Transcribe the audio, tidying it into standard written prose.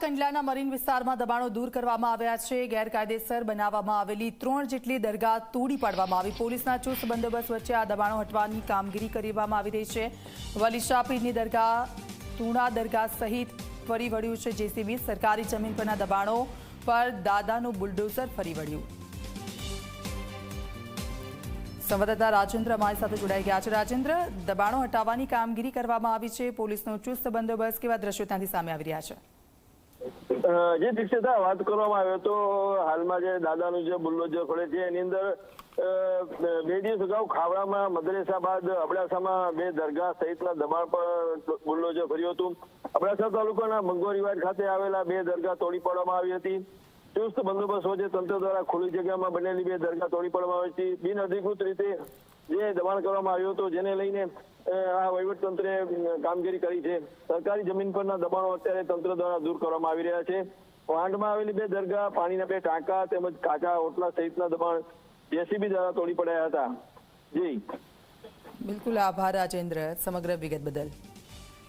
કંડલાના marine વિસ્તારમાં દબાણો દૂર કરવામાં આવ્યા છે। ગેરકાયદેસર બનાવવામાં આવેલી 3 જેટલી દરગાહ તોડી પાડવામાં આવી। પોલીસના ચુસ્ત બંદોબસ્ત વચ્ચે આ દબાણો હટાવવાની કામગીરી કરવામાં આવી રહી છે। વલી શાહ પીરની દરગાહ, તુણા દરગાહ સહિત ફરી વળ્યું છે જેસીબી। સરકારી જમીન પરના દબાણો પર દાદાનું બુલડોઝર ફરી વળ્યું। સંવાદદાતા રાજેન્દ્ર અમારી સાથે જોડાઈ ગયા છે। રાજેન્દ્ર, દબાણો હટાવવાની કામગીરી કરવામાં આવી છે, પોલીસનો ચુસ્ત બંદોબસ્ત, કેવા દ્રશ્યો ત્યાંથી સામે આવી રહ્યા છે? જે દીક્ષિતા વાત કરવામાં આવ્યો તો હાલમાં જે દાદાનું જે બુલડોઝર ફરે છે એની અંદર 2 દિવસ અગાઉ ખાવડામાં મદરેસા બાદ અબડાસામાં 2 દરગાહ સહિતના દબાણ પર બુલડોઝર ફર્યું હતું। અબડાસા તાલુકાના મંગોરીવાડ ખાતે આવેલા 2 દરગાહ તોડી પાડવામાં આવી હતી। ચુસ્ત બંદોબસ્ત વચ્ચે તંત્ર દ્વારા ખુલ્લી જગ્યામાં બનેલી 2 દરગાહ તોડી પાડવામાં આવી હતી। બિન અધિકૃત રીતે જે દબાણ કરવામાં આવ્યું હતું જેને લઈને આ વહીવટતંત્રે કામગીરી કરી છે। સરકારી જમીન પરના દબાણો અત્યારે તંત્ર દ્વારા દૂર કરવામાં આવી રહ્યા છે। વાંઢમાં આવેલી 2 દરગાહ, પાણીના 2 ટાંકા તેમજ કાચા ઓટલા સહિતના દબાણ જેસીબી દ્વારા તોડી પડાયા હતા। જી બિલકુલ, આભાર રાજેન્દ્ર સમગ્ર વિગત બદલ।